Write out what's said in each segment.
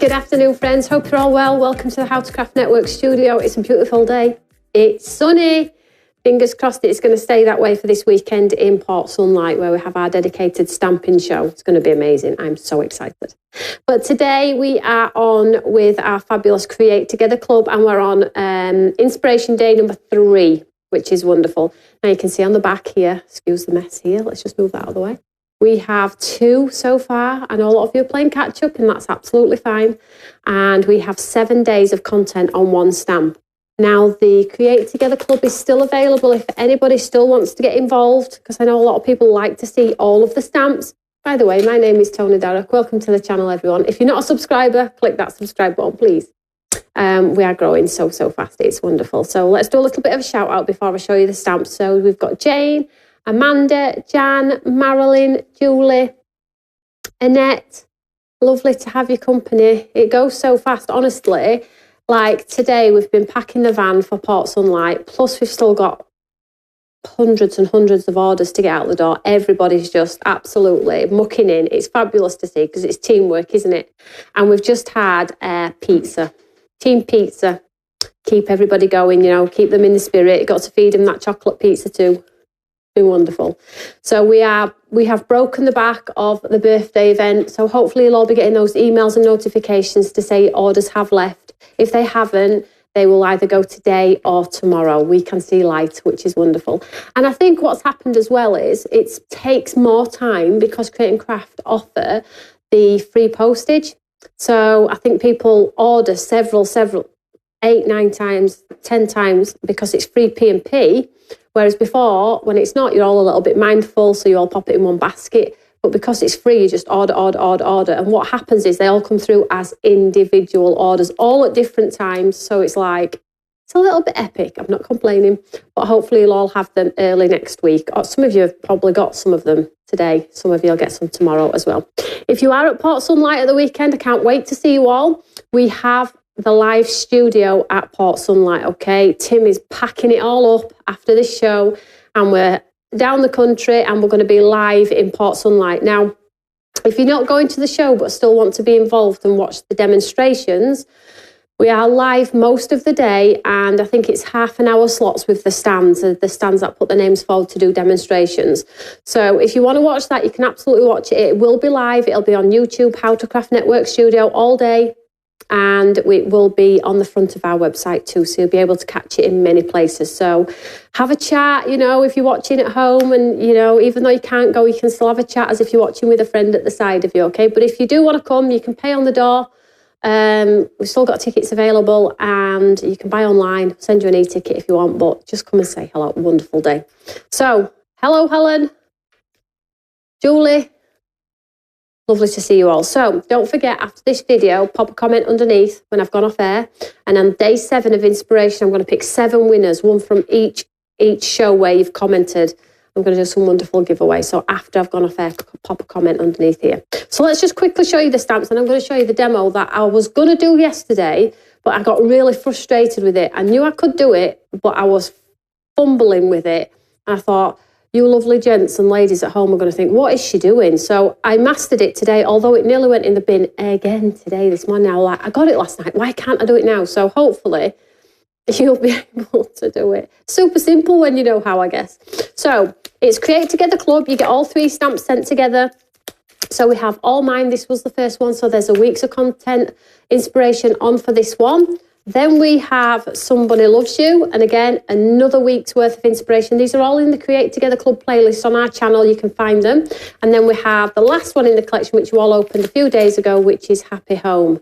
Good afternoon, friends. Hope you're all well. Welcome to the How to Craft Network studio. It's a beautiful day. It's sunny. Fingers crossed it's going to stay that way for this weekend in Port Sunlight, where we have our dedicated stamping show. It's going to be amazing. I'm so excited. But today we are on with our fabulous Create Together Club, and we're on Inspiration Day number 3, which is wonderful. Now you can see on the back here, excuse the mess here, let's just move that out of the way. We have 2 so far. I know a lot of you are playing catch up, and that's absolutely fine. And we have 7 days of content on 1 stamp. Now, the Create Together Club is still available if anybody still wants to get involved, because I know a lot of people like to see all of the stamps. By the way, my name is Tony Darroch. Welcome to the channel, everyone. If you're not a subscriber, click that subscribe button, please. We are growing so fast. It's wonderful. So let's do a little bit of a shout out before I show you the stamps. So we've got Jane, Amanda, Jan, Marilyn, Julie, Annette. Lovely to have your company. It goes so fast, honestly. Like today, we've been packing the van for Port Sunlight, plus we've still got hundreds and hundreds of orders to get out the door. Everybody's just absolutely mucking in. It's fabulous to see because it's teamwork, isn't it? And we've just had pizza, team pizza. Keep everybody going, you know, keep them in the spirit. Got to feed them that chocolate pizza too. Been wonderful. So we have broken the back of the birthday event. So hopefully you'll all be getting those emails and notifications to say orders have left. If they haven't, they will either go today or tomorrow. We can see light, which is wonderful. And I think what's happened as well is it takes more time because Create and Craft offer the free postage. So I think people order several, 8, 9 times, 10 times because it's free P&P. Whereas before, when it's not, you're all a little bit mindful, so you all pop it in one basket. But because it's free, you just order. And what happens is they all come through as individual orders, all at different times. So it's like, it's a little bit epic. I'm not complaining, but hopefully you'll all have them early next week. Or some of you have probably got some of them today. Some of you will get some tomorrow as well. If you are at Port Sunlight at the weekend, I can't wait to see you all. We have the live studio at Port Sunlight, okay? Tim is packing it all up after this show, and we're down the country and we're going to be live in Port Sunlight. Now, if you're not going to the show but still want to be involved and watch the demonstrations, we are live most of the day, and I think it's half-an-hour slots with the stands that put the names forward to do demonstrations. So if you want to watch that, you can absolutely watch it. It will be live. It'll be on YouTube, How to Craft Network Studio, all day. And it will be on the front of our website too, so you'll be able to catch it in many places. So have a chat, you know, if you're watching at home, and, you know, even though you can't go, you can still have a chat as if you're watching with a friend at the side of you, okay? But if you do want to come, you can pay on the door. We've still got tickets available, and you can buy online, send you an e-ticket if you want, but just come and say hello. Wonderful day. So, hello, Helen, Julie. Lovely to see you all. So don't forget, after this video, pop a comment underneath when I've gone off air. And on day 7 of Inspiration, I'm going to pick 7 winners, one from each show where you've commented. I'm going to do some wonderful giveaway. So after I've gone off air, pop a comment underneath here. So let's just quickly show you the stamps, and I'm going to show you the demo that I was going to do yesterday, but I got really frustrated with it. I knew I could do it, but I was fumbling with it. And I thought, you lovely gents and ladies at home are going to think, what is she doing? So I mastered it today, although it nearly went in the bin again this morning. I got it last night. Why can't I do it now? So hopefully you'll be able to do it. Super simple when you know how, I guess. So it's Create Together Club. You get all 3 stamps sent together. So we have all mine. This was the first one. So there's a week's of content inspiration on for this one. Then we have Somebody Loves You, and again, another week's worth of inspiration. These are all in the Create Together Club playlist on our channel. You can find them. And then we have the last one in the collection, which you all opened a few days ago, which is Happy Home.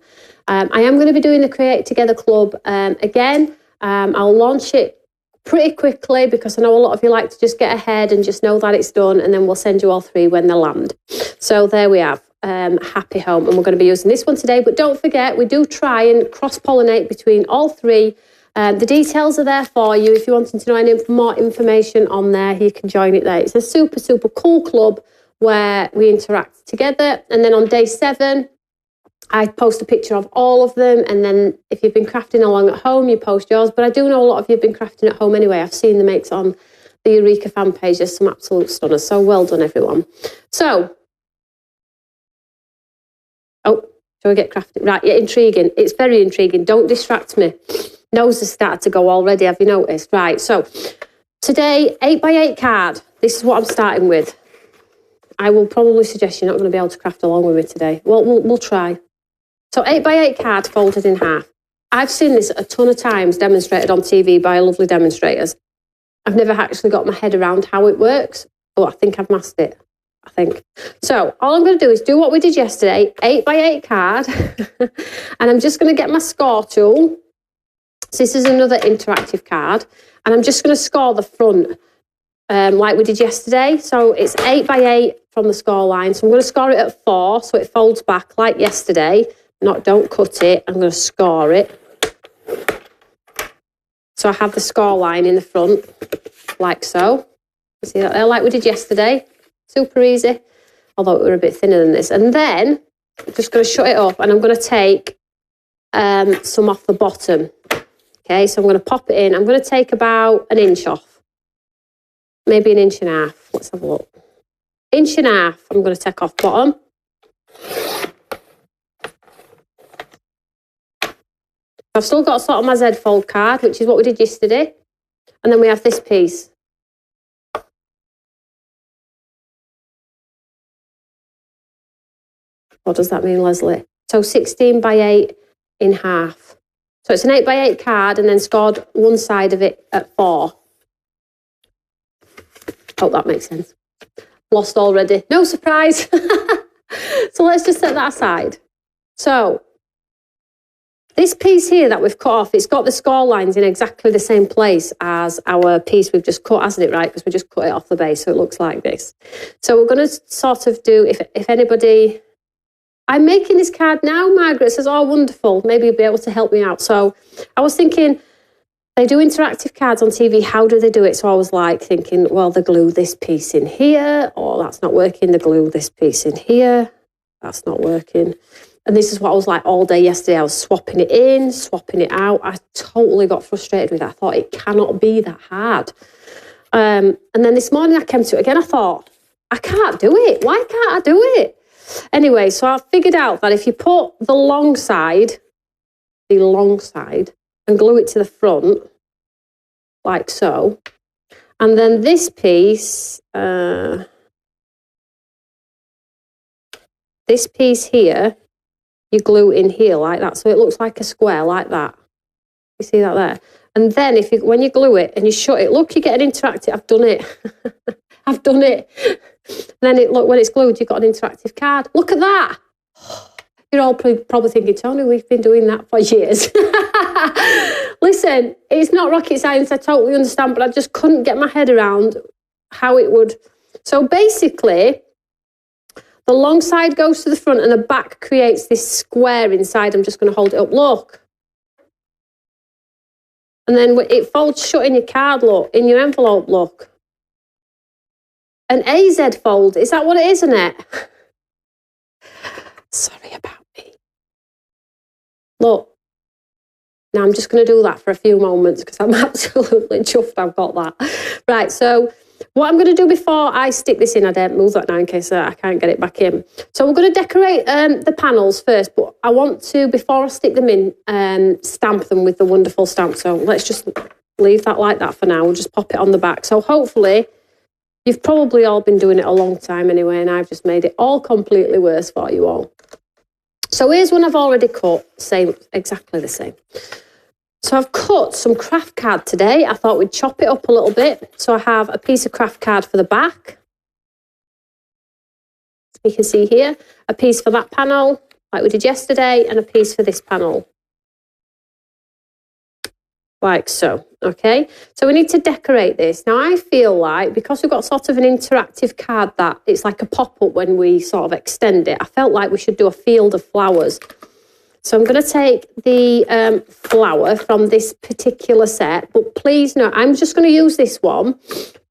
I am going to be doing the Create Together Club again. I'll launch it pretty quickly because I know a lot of you like to just get ahead and just know that it's done, and then we'll send you all 3 when they land. So there we have. Happy Home, and we're going to be using this one today, but don't forget, we do try and cross-pollinate between all 3. The details are there for you. If you're wanting to know any more information on there, you can join it there. It's a super cool club where we interact together. And then on day 7, I post a picture of all of them, and then if you've been crafting along at home, you post yours. But I do know a lot of you have been crafting at home anyway. I've seen the makes on the Eureka fan page. There's some absolute stunners, so well done everyone. So Shall we get crafting? Right, yeah, intriguing. It's very intriguing. Don't distract me. Nose has started to go already, have you noticed? Right, so today, 8x8 card. This is what I'm starting with. I will probably suggest you're not going to be able to craft along with me today. Well, we'll try. So 8x8 card folded in half. I've seen this a ton of times demonstrated on TV by lovely demonstrators. I've never actually got my head around how it works, but I think I've mastered it. I think. So all I'm going to do is do what we did yesterday, 8x8 card, and I'm just going to get my score tool. So this is another interactive card, and I'm just going to score the front like we did yesterday. So it's 8x8 from the score line. So I'm going to score it at 4, so it folds back like yesterday. Don't cut it. I'm going to score it. So I have the score line in the front, like so. See that there, like we did yesterday. Super easy, although it were a bit thinner than this. And then I'm just going to shut it up, and I'm going to take some off the bottom. Okay, so I'm going to pop it in. I'm going to take about an inch off, maybe an inch and a half. Let's have a look. Inch and a half I'm going to take off bottom. I've still got sort of my Z fold card, which is what we did yesterday. And then we have this piece. What does that mean, Leslie? So 16x8 in half. So it's an 8x8 card and then scored one side of it at 4. Hope that makes sense. Lost already. No surprise. So let's just set that aside. So this piece here that we've cut off, it's got the score lines in exactly the same place as our piece we've just cut, hasn't it, right? Because we just cut it off the base, so it looks like this. So we're going to sort of do, if anybody... I'm making this card now, Margaret says, oh, wonderful. Maybe you'll be able to help me out. So I was thinking, they do interactive cards on TV. How do they do it? So I was like thinking, well, they glue this piece in here. Oh, that's not working. They glue this piece in here. That's not working. And this is what I was like all day yesterday. I was swapping it in, swapping it out. I totally got frustrated with it. I thought it cannot be that hard. And then this morning I came to it again. I thought, I can't do it. Why can't I do it? Anyway, so I figured out that if you put the long side, and glue it to the front, like so, and then this piece, here, you glue in here like that, so it looks like a square like that. You see that there? And then when you glue it and you shut it, look, you get an interactive. I've done it. I've done it. And then look, when it's glued, you've got an interactive card. Look at that. You're all probably thinking, Tony, we've been doing that for years. Listen, it's not rocket science. I totally understand, but I just couldn't get my head around how it would. So basically, the long side goes to the front and the back creates this square inside. I'm just going to hold it up. Look. And then it folds shut in your card, look, in your envelope, look. An AZ fold, is that what it is, isn't it? Sorry about me. Look, now I'm just going to do that for a few moments because I'm absolutely chuffed I've got that. Right, so what I'm going to do before I stick this in, I don't move that now in case I can't get it back in. So we're going to decorate the panels first, but I want to, before I stick them in, stamp them with the wonderful stamp. So let's just leave that like that for now. We'll just pop it on the back. So hopefully... You've probably all been doing it a long time anyway, and I've just made it all completely worse for you all. So here's one I've already cut, exactly the same. So I've cut some craft card today. I thought we'd chop it up a little bit. So I have a piece of craft card for the back. You can see here, a piece for that panel, like we did yesterday, and a piece for this panel. Like so, okay? So we need to decorate this. Now I feel like, because we've got sort of an interactive card that it's like a pop-up when we sort of extend it, I felt like we should do a field of flowers. So I'm going to take the flower from this particular set, but please note, I'm just going to use this one.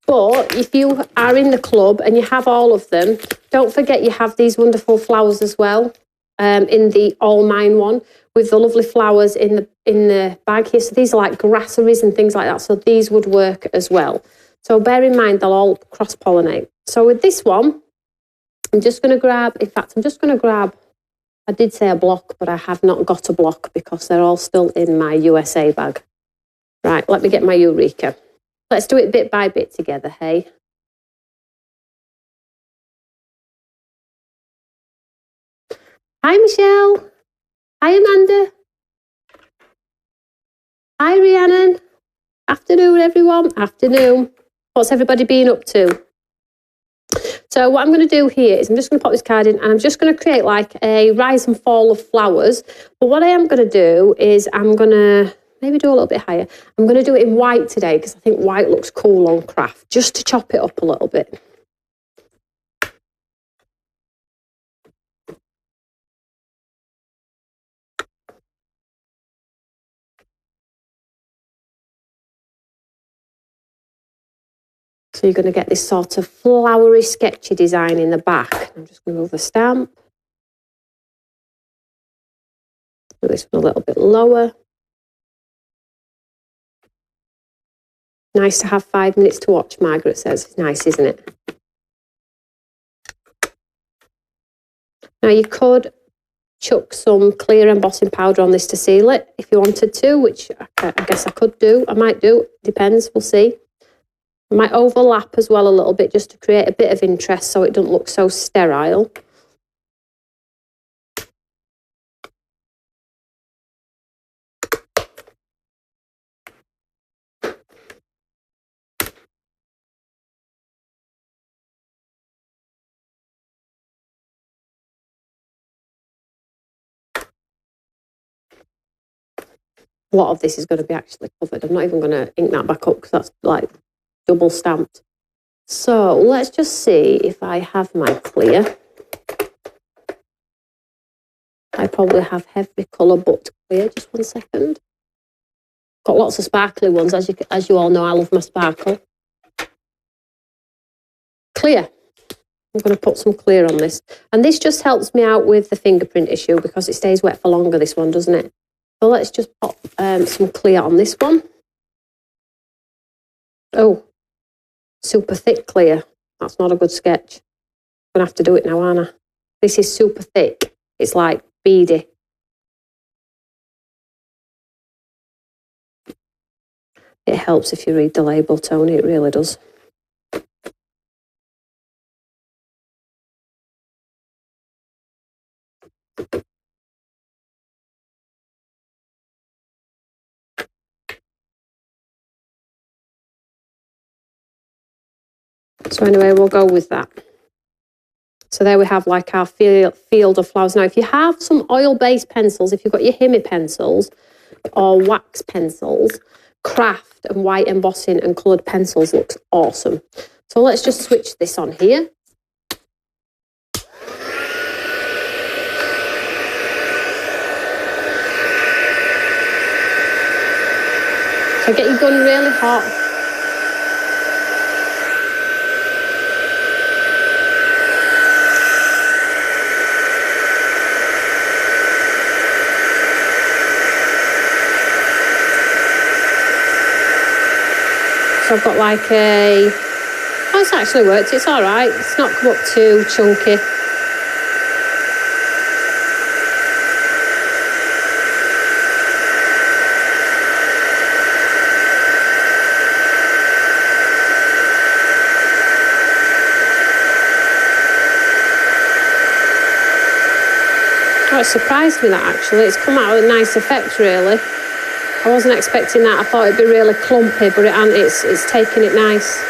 But if you are in the club and you have all of them, don't forget you have these wonderful flowers as well in the All Mine one, with the lovely flowers in the bag here. So these are like grasseries and things like that. So these would work as well. So bear in mind, they'll all cross-pollinate. So with this one, I'm just going to grab I did say a block, but I have not got a block because they're all still in my USA bag. Right, let me get my Eureka. Let's do it bit by bit together, hey? Hi, Michelle. Hi, Amanda. Hi, Rhiannon. Afternoon, everyone. Afternoon. What's everybody been up to? So what I'm going to do here is I'm just going to pop this card in and I'm just going to create like a rise and fall of flowers. But what I am going to do is I'm going to maybe do a little bit higher. I'm going to do it in white today because I think white looks cool on craft, just to chop it up a little bit. So you're going to get this sort of flowery, sketchy design in the back. I'm just going to move the stamp. Do this one a little bit lower. Nice to have 5 minutes to watch, Margaret says. It's nice, isn't it? Now you could chuck some clear embossing powder on this to seal it if you wanted to, which I guess I could do. I might do. Depends. We'll see. I might overlap as well a little bit just to create a bit of interest so it doesn't look so sterile. A lot of this is going to be actually covered. I'm not even going to ink that back up because that's like double stamped. So let's just see if I have my clear. I probably have heavy colour but clear. Just 1 second. Got lots of sparkly ones. As you all know, I love my sparkle. Clear. I'm going to put some clear on this. And this just helps me out with the fingerprint issue because it stays wet for longer, this one, doesn't it? So let's just pop some clear on this one. Oh, super thick clear. That's not a good sketch. I'm going to have to do it now, aren't I? This is super thick. It's like beady. It helps if you read the label, Tony. It really does. So anyway, we'll go with that. So there we have like our field of flowers. Now, if you have some oil-based pencils, if you've got your Himi pencils or wax pencils, craft and white embossing and coloured pencils looks awesome. So let's just switch this on here. So get your gun really hot. So I've got like a, oh, it's actually worked, it's all right. It's not come up too chunky. Oh, it surprised me that actually. It's come out with a nice effect really. I wasn't expecting that. I thought it'd be really clumpy, but it's taking it nice.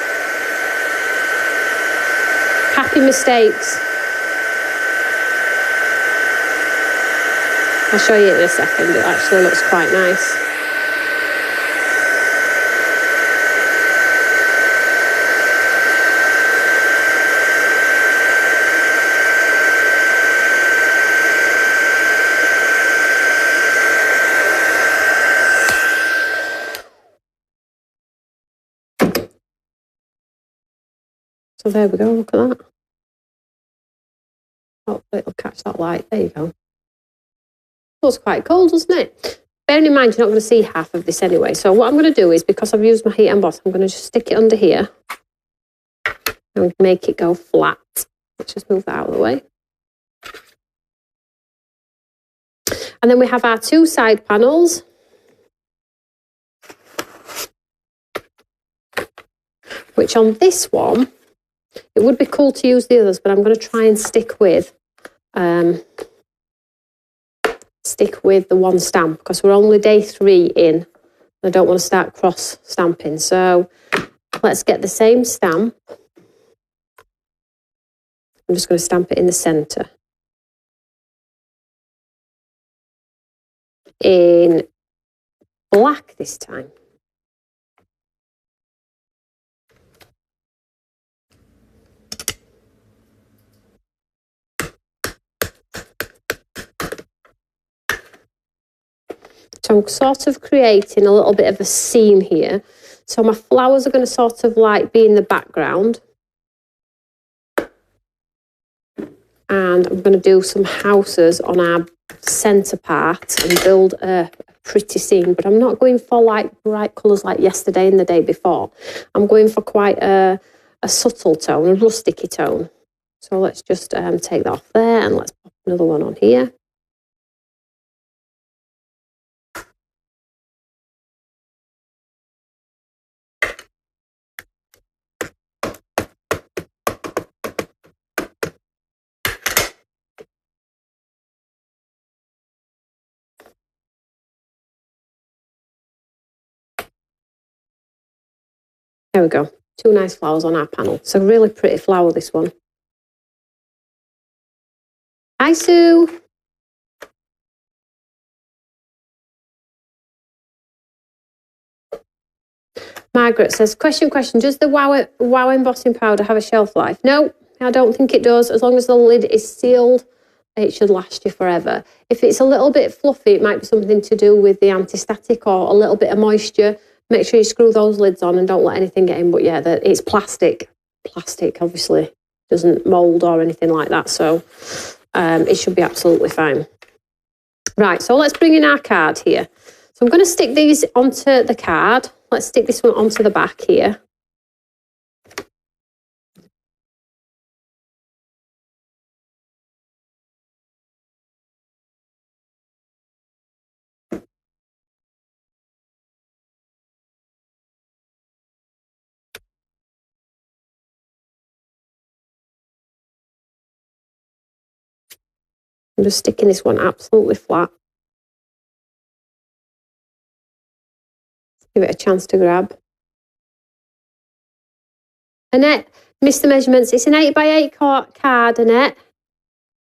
Happy mistakes. I'll show you in a second. It actually looks quite nice. So there we go, look at that. Hopefully it'll catch that light. There you go. Looks quite cool, doesn't it? Bearing in mind you're not going to see half of this anyway. So what I'm going to do is, because I've used my heat emboss, I'm going to just stick it under here and make it go flat. Let's just move that out of the way. And then we have our 2 side panels. Which on this one, it would be cool to use the others, but I'm going to try and stick with the one stamp because we're only day 3 in. I don't want to start cross stamping. So let's get the same stamp. I'm just going to stamp it in the centre. In black this time. So I'm sort of creating a little bit of a scene here. So my flowers are going to sort of like be in the background. And I'm going to do some houses on our centre part and build a pretty scene. But I'm not going for like bright colours like yesterday and the day before. I'm going for quite a subtle tone, a rusticy tone. So let's just take that off there and let's pop another one on here. There we go. 2 nice flowers on our panel. It's a really pretty flower, this one. Hi, Sue. Margaret says, question, does the wow embossing powder have a shelf life? No, I don't think it does. As long as the lid is sealed, it should last you forever. If it's a little bit fluffy, it might be something to do with the anti-static or a little bit of moisture. Make sure you screw those lids on and don't let anything get in. But yeah, it's plastic. Plastic, obviously, doesn't mould or anything like that. So it should be absolutely fine. Right, so let's bring in our card here. So I'm going to stick these onto the card. Let's stick this one onto the back here. I'm just sticking this one absolutely flat. Give it a chance to grab. Annette missed the measurements. It's an 8x8 card, Annette.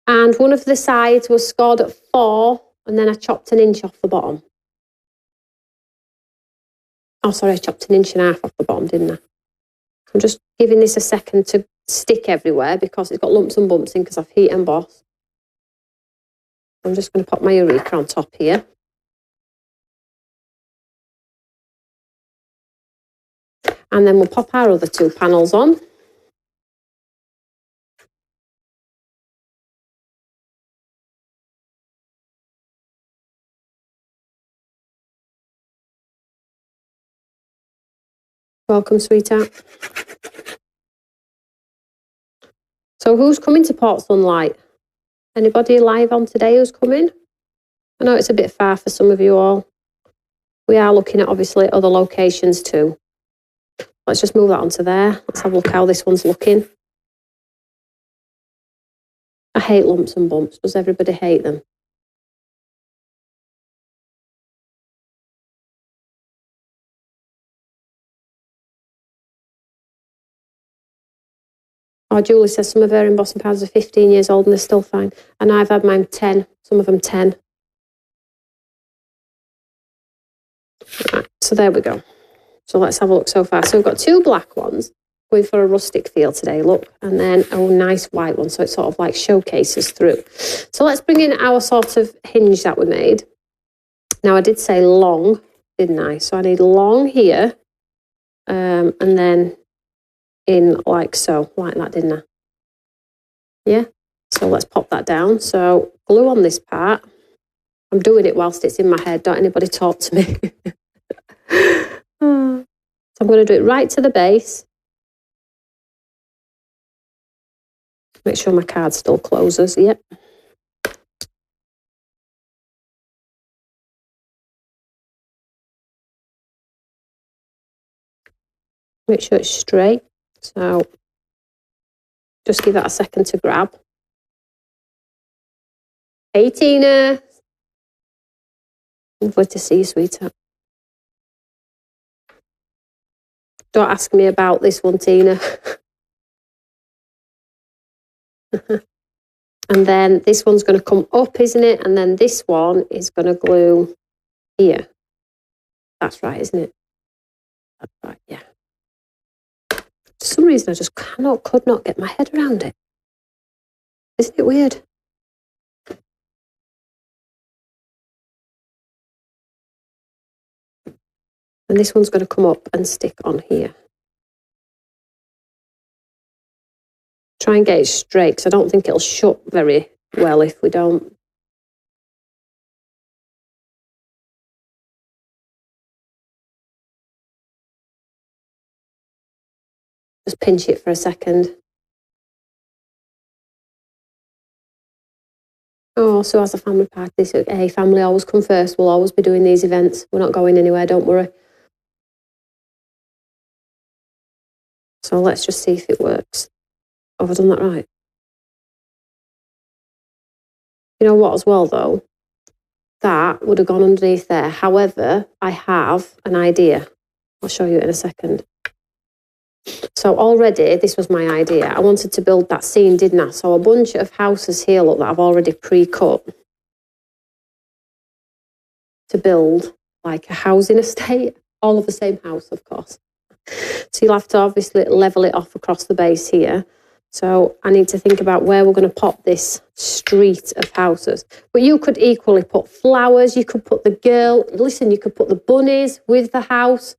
And one of the sides was scored at 4, and then I chopped 1 inch off the bottom. Oh, sorry, I chopped 1.5 inches off the bottom, didn't I? I'm just giving this a second to stick everywhere because it's got lumps and bumps in because I've heat embossed. I'm just going to pop my Eureka on top here. And then we'll pop our other 2 panels on. Welcome, sweetheart. So who's coming to Port Sunlight? Anybody live on today who's coming? I know it's a bit far for some of you all. We are looking at, obviously, other locations too. Let's just move that onto there. Let's have a look how this one's looking. I hate lumps and bumps. Does everybody hate them? Oh, Julie says some of her embossing powders are 15 years old and they're still fine. And I've had mine 10, some of them 10. Right, so there we go. So let's have a look so far. So we've got 2 black ones, going for a rustic feel today, look. And then a nice white one, so it sort of like showcases through. So let's bring in our sort of hinge that we made. Now I did say long, didn't I? So I need long here, and then in like so, like that, didn't I? Yeah. So let's pop that down. So glue on this part. I'm doing it whilst it's in my head. Don't anybody talk to me. So I'm going to do it right to the base. Make sure my card still closes. Yep. Make sure it's straight. So just give that a second to grab. Hey, Tina. Lovely to see you, sweetheart. Don't ask me about this one, Tina. And then this one's going to come up, isn't it? And then this one is going to glue here. That's right, isn't it? That's right, yeah. For some reason, I just could not get my head around it. Isn't it weird? And this one's going to come up and stick on here. Try and get it straight, because I don't think it'll shut very well if we don't. Just pinch it for a second. Oh, so as a family party, so, hey, family always come first. We'll always be doing these events. We're not going anywhere, don't worry. So let's just see if it works. Have I done that right? You know what as well, though? That would have gone underneath there. However, I have an idea. I'll show you in a second. So already, this was my idea. I wanted to build that scene, didn't I? So a bunch of houses here, look, that I've already pre-cut to build like a housing estate, all of the same house, of course. So you'll have to obviously level it off across the base here. So I need to think about where we're going to pop this street of houses. But you could equally put flowers. You could put the girl. Listen, you could put the bunnies with the house.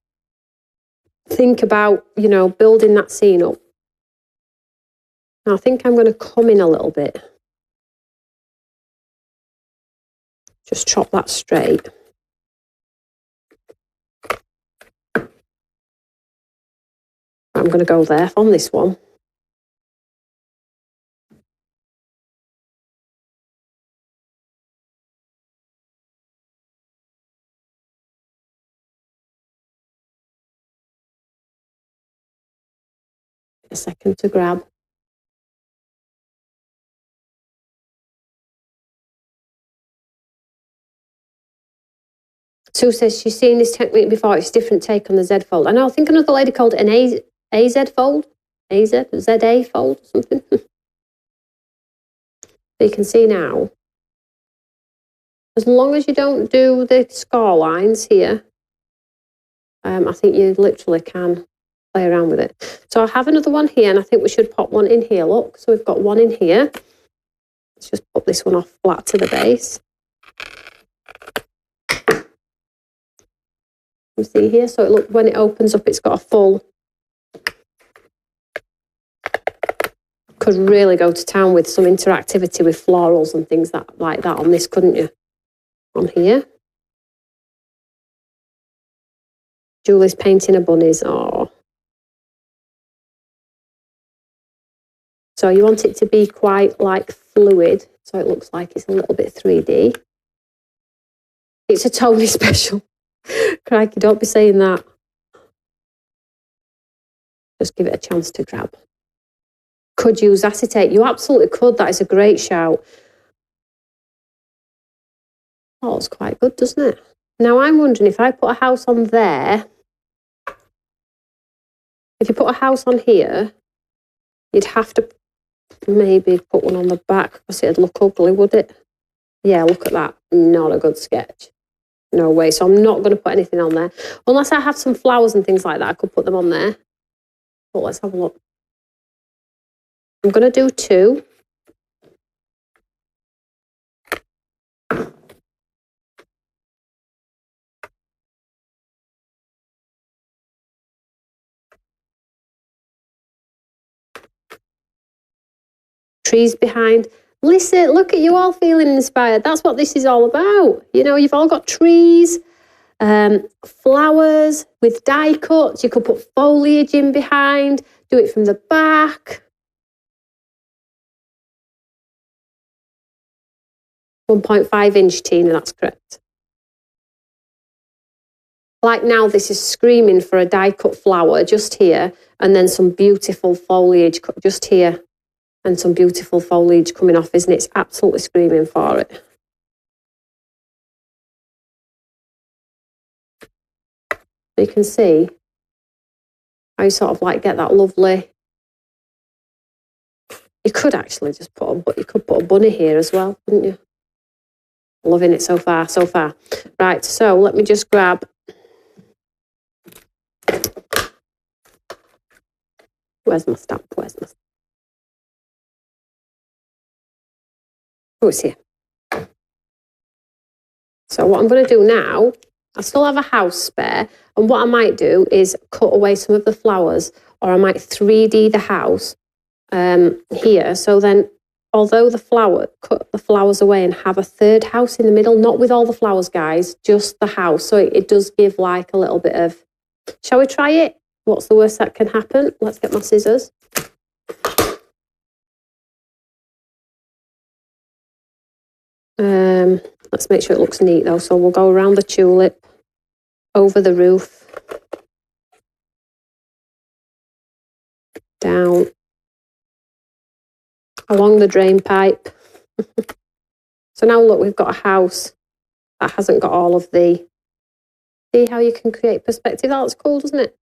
Think about, you know, building that scene up. Now, I think I'm going to come in a little bit. Just chop that straight. I'm going to go there on this one. A second to grab. Sue says she's seen this technique before. It's a different take on the Z fold. I know, I think another lady called it an AZ fold. ZA fold or something. So you can see now, as long as you don't do the score lines here, I think you literally can play around with it. So I have another one here, and I think we should pop one in here. Look, so we've got one in here. Let's just put this one off flat to the base. You see here, so it look, when it opens up, it's got a full. Could really go to town with some interactivity with florals and things like that on this, couldn't you? On here. Julie's painting a bunnies. Oh. So you want it to be quite like fluid, so it looks like it's a little bit 3D. It's a Tony special. Crikey, don't be saying that. Just give it a chance to grab. Could use acetate. You absolutely could. That is a great shout. Oh, it's quite good, doesn't it? Now I'm wondering if I put a house on there. If you put a house on here, you'd have to maybe put one on the back because it'd look ugly, would it? Yeah, look at that. Not a good sketch. No way. So I'm not going to put anything on there. Unless I have some flowers and things like that, I could put them on there. But let's have a look. I'm going to do 2. Trees behind. Listen, look at you all feeling inspired. That's what this is all about. You know, you've all got trees, flowers with die cuts. You could put foliage in behind, do it from the back. 1.5 inch, Tina, that's correct. Like now, this is screaming for a die-cut flower just here, and then some beautiful foliage just here, and some beautiful foliage coming off, isn't it? It's absolutely screaming for it. You can see how you sort of like get that lovely. You could actually just put a bunny here as well, couldn't you? Loving it so far, so far. Right, so let me just grab. Where's my stamp? Where's my stamp? Oh, it's here. So what I'm going to do now, I still have a house spare, and what I might do is cut away some of the flowers, or I might 3D the house here. So then, although cut the flowers away and have a third house in the middle, not with all the flowers, guys, just the house. So it does give like a little bit of, shall we try it? What's the worst that can happen? Let's get my scissors. Let's make sure it looks neat though. So we'll go around the tulip, over the roof, down, along the drain pipe. So now look, we've got a house that hasn't got all of the, see how you can create perspective? That's cool, doesn't it?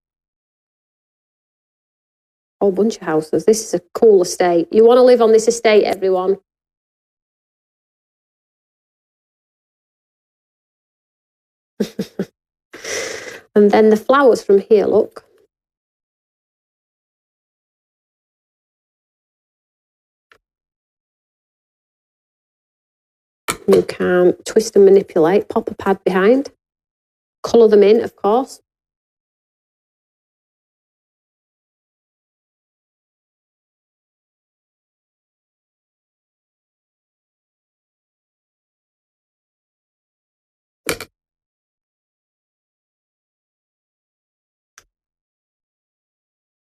A whole bunch of houses. This is a cool estate. You want to live on this estate, everyone. And then the flowers from here, look. You can twist and manipulate, pop a pad behind, colour them in, of course.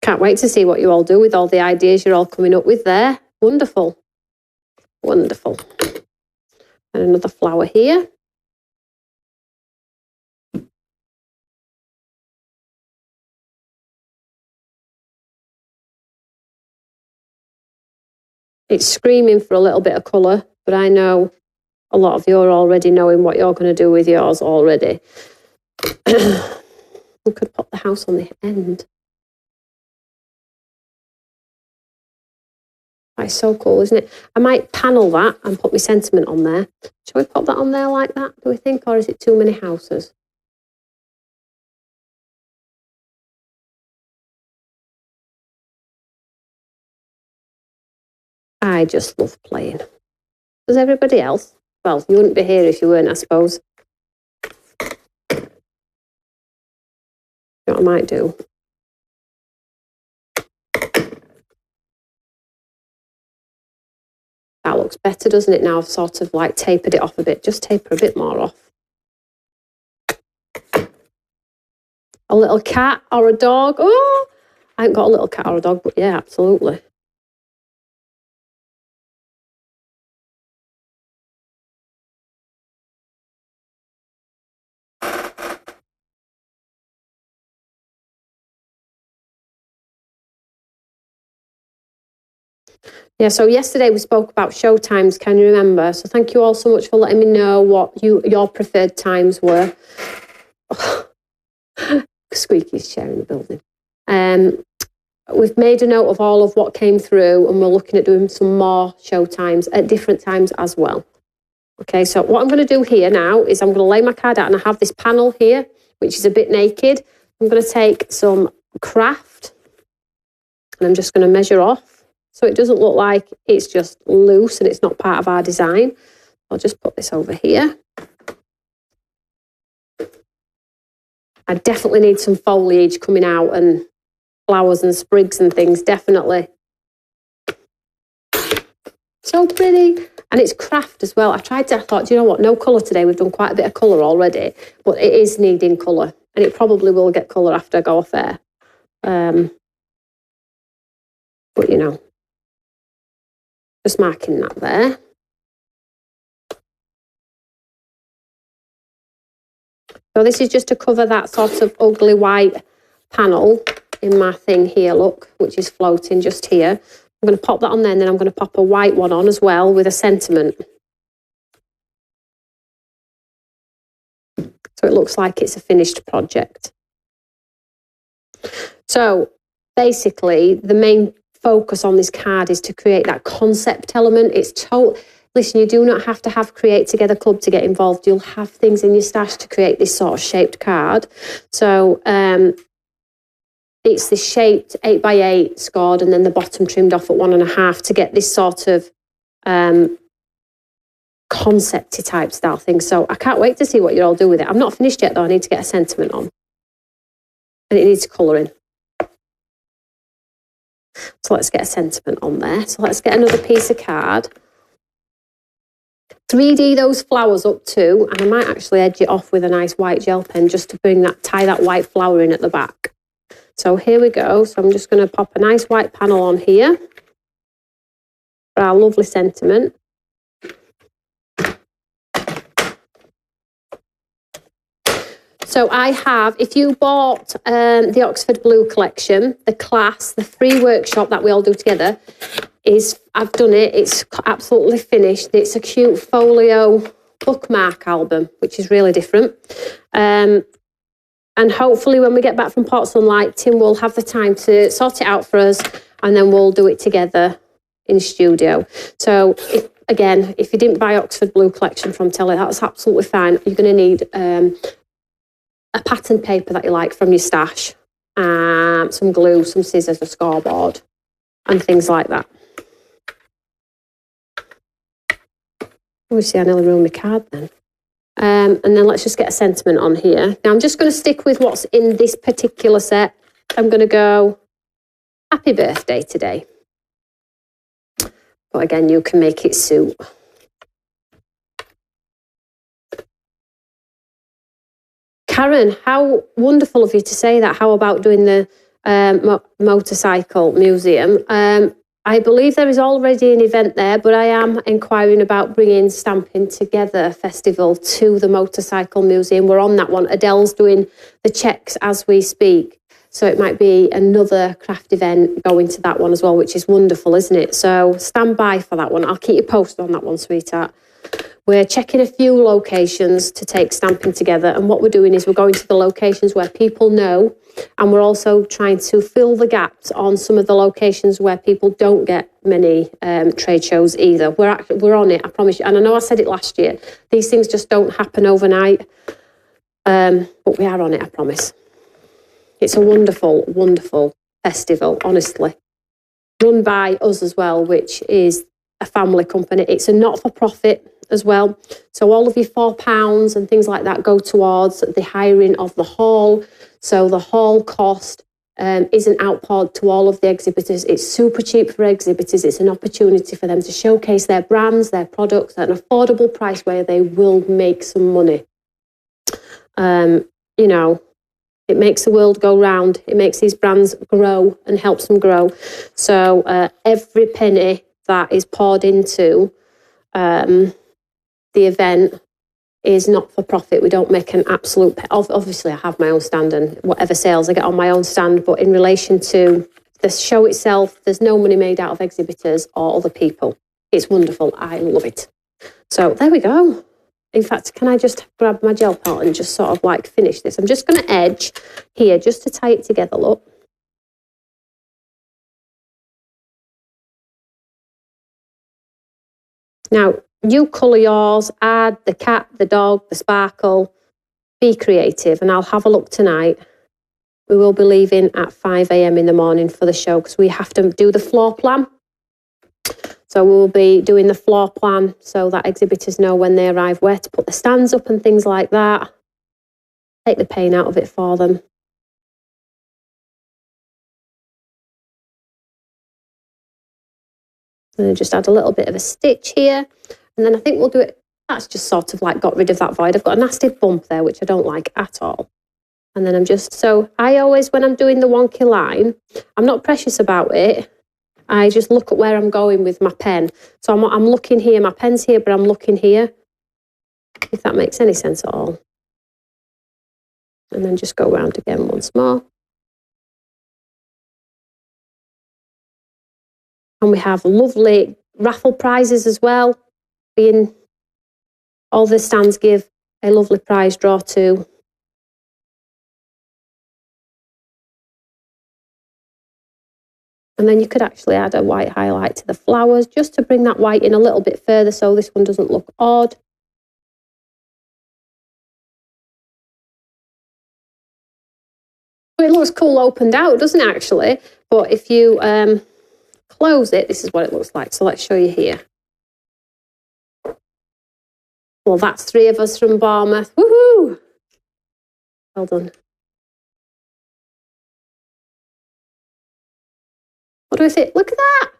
Can't wait to see what you all do with all the ideas you're all coming up with there. Wonderful. Wonderful. And another flower here. It's screaming for a little bit of colour, but I know a lot of you are already knowing what you're going to do with yours already. We could pop the house on the end. That's so cool, isn't it? I might panel that and put my sentiment on there. Shall we pop that on there like that, do we think? Or is it too many houses? I just love playing. Does everybody else? Well, you wouldn't be here if you weren't, I suppose. You know what I might do? That looks better, doesn't it? Now I've sort of like tapered it off a bit. Just taper a bit more off. A little cat or a dog. Oh, I haven't got a little cat or a dog, but yeah, absolutely. Yeah, so yesterday we spoke about show times, can you remember? So thank you all so much for letting me know what your preferred times were. Squeaky's sharing the building. We've made a note of all of what came through, and we're looking at doing some more show times at different times as well. Okay, so what I'm going to do here now is I'm going to lay my card out, and I have this panel here, which is a bit naked. I'm going to take some craft, and I'm just going to measure off. So it doesn't look like it's just loose and it's not part of our design. I'll just put this over here. I definitely need some foliage coming out and flowers and sprigs and things, definitely. So pretty. And it's craft as well. I thought, do you know what? No colour today. We've done quite a bit of colour already, but it is needing colour. And it probably will get colour after I go off air. But, you know, just marking that there. So this is just to cover that sort of ugly white panel in my thing here, look, which is floating just here. I'm going to pop that on there, and then I'm going to pop a white one on as well with a sentiment. So it looks like it's a finished project. So basically, the main focus on this card is to create that concept element. Listen, you do not have to have Create Together Club to get involved. You'll have things in your stash to create this sort of shaped card. So it's the shaped 8x8 scored, and then the bottom trimmed off at 1.5 to get this sort of concept-y type style thing. So I can't wait to see what you all do with it. I'm not finished yet though. I need to get a sentiment on, and it needs colouring. So let's get a sentiment on there. So let's get another piece of card. 3D those flowers up too, and I might actually edge it off with a nice white gel pen just to tie that white flower in at the back. So here we go. So I'm just going to pop a nice white panel on here for our lovely sentiment. So I have, if you bought the Oxford Blue collection, the class, the free workshop that we all do together, I've done it. It's absolutely finished. It's a cute folio bookmark album, which is really different. And hopefully when we get back from Port Sunlight, Tim will have the time to sort it out for us, and then we'll do it together in studio. So if you didn't buy Oxford Blue collection from Telly, that's absolutely fine. You're going to need a pattern paper that you like from your stash, some glue, some scissors, a scoreboard, and things like that. Obviously, I nearly ruined my card then. And then let's just get a sentiment on here. Now, I'm just going to stick with what's in this particular set. I'm going to go, happy birthday today. But again, you can make it suit. Karen, how wonderful of you to say that. How about doing the motorcycle museum? I believe there is already an event there, but I am inquiring about bringing Stamping Together Festival to the motorcycle museum. We're on that one. Adele's doing the checks as we speak. So it might be another craft event going to that one as well, which is wonderful, isn't it? So stand by for that one. I'll keep you posted on that one, sweetheart. We're checking a few locations to take Stamping Together, and what we're doing is we're going to the locations where people know, and we're also trying to fill the gaps on some of the locations where people don't get many trade shows either. We're on it, I promise you. And I know I said it last year. These things just don't happen overnight, but we are on it, I promise. It's a wonderful, wonderful festival, honestly. Run by us as well, which is a family company. It's a not-for-profit as well. So all of your £4 and things like that go towards the hiring of the hall. So the hall cost isn't outpoured to all of the exhibitors. It's super cheap for exhibitors. It's an opportunity for them to showcase their brands, their products at an affordable price where they will make some money. You know, it makes the world go round. It makes these brands grow and helps them grow. So every penny that is poured into the event is not for profit. We don't make an absolute... Obviously, I have my own stand and whatever sales I get on my own stand, but in relation to the show itself, there's no money made out of exhibitors or other people. It's wonderful. I love it. So there we go. In fact, can I just grab my gel palette and just sort of like finish this? I'm just going to edge here just to tie it together, look. Now, you colour yours, add the cat, the dog, the sparkle. Be creative, and I'll have a look tonight. We will be leaving at 5 a.m. in the morning for the show because we have to do the floor plan. So we will be doing the floor plan so that exhibitors know when they arrive where to put the stands up and things like that. Take the pain out of it for them. And just add a little bit of a stitch here. And then I think we'll do it. That's just sort of like got rid of that void. I've got a nasty bump there, which I don't like at all. And then I always, when I'm doing the wonky line, I'm not precious about it. I just look at where I'm going with my pen. So I'm looking here, my pen's here, but I'm looking here. If that makes any sense at all. And then just go around again once more. And we have lovely raffle prizes as well. All the stands give a lovely prize draw too. And then you could actually add a white highlight to the flowers just to bring that white in a little bit further so this one doesn't look odd. It looks cool opened out, doesn't it, actually? But if you close it, this is what it looks like. So let's show you here. Well, that's 3 of us from Bournemouth. Woohoo! Well done. What do I say? Look at that!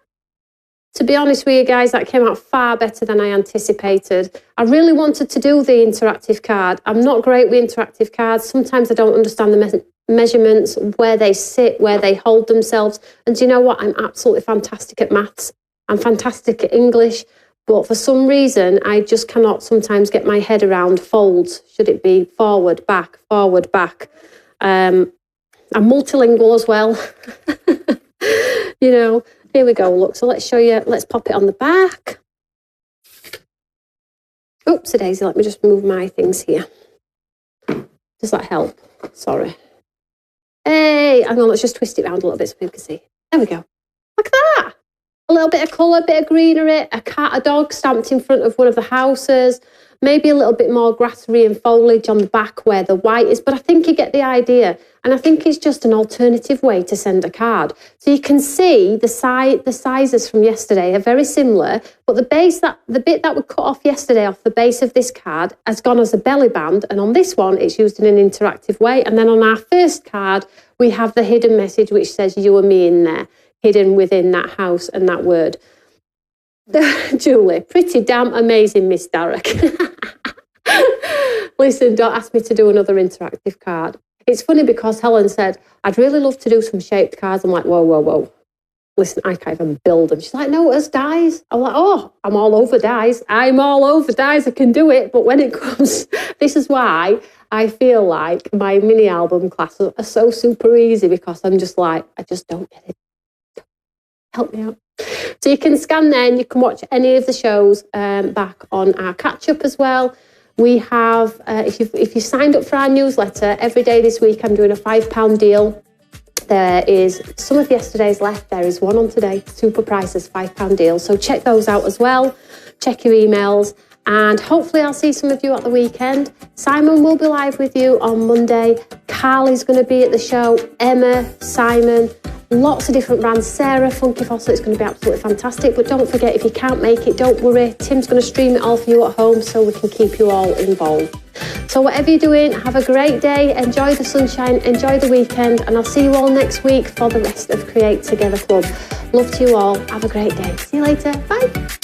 To be honest with you guys, that came out far better than I anticipated. I really wanted to do the interactive card. I'm not great with interactive cards. Sometimes I don't understand the measurements, where they sit, where they hold themselves. And do you know what? I'm absolutely fantastic at maths. I'm fantastic at English. But for some reason, I just cannot sometimes get my head around folds. Should it be forward, back, forward, back? I'm multilingual as well. You know, here we go. Look, so let's show you. Let's pop it on the back. Oops, daisy. Let me just move my things here. Does that help? Sorry. Hey, hang on. Let's just twist it around a little bit so people can see. There we go. Look at that. A little bit of colour, a bit of greenery, a cat, a dog stamped in front of one of the houses, maybe a little bit more grassery and foliage on the back where the white is, but I think you get the idea. And I think it's just an alternative way to send a card. So you can see the sizes from yesterday are very similar, but the bit that we cut off yesterday off the base of this card has gone as a belly band, and on this one it's used in an interactive way. And then on our first card, we have the hidden message which says you and me in there, hidden within that house and that word. Julie, pretty damn amazing, Miss Darrick. Listen, don't ask me to do another interactive card. It's funny because Helen said, I'd really love to do some shaped cards. I'm like, whoa, whoa, whoa. Listen, I can't even build them. She's like, no, it's dies. I'm like, oh, I'm all over dies. I'm all over dies. I can do it. But when it comes, this is why I feel like my mini album classes are so super easy, because I'm just like, I just don't get it. Help me out. So you can scan there and you can watch any of the shows back on our catch-up as well. We have, if you signed up for our newsletter, every day this week I'm doing a £5 deal. There is some of yesterday's left. There is one on today. Super prices, £5 deal. So check those out as well. Check your emails. And hopefully I'll see some of you at the weekend. Simon will be live with you on Monday. Carly's going to be at the show. Emma, Simon, lots of different brands. Sarah, Funky Fossil, it's going to be absolutely fantastic. But don't forget, if you can't make it, don't worry. Tim's going to stream it all for you at home so we can keep you all involved. So whatever you're doing, have a great day. Enjoy the sunshine. Enjoy the weekend. And I'll see you all next week for the rest of Create Together Club. Love to you all. Have a great day. See you later. Bye.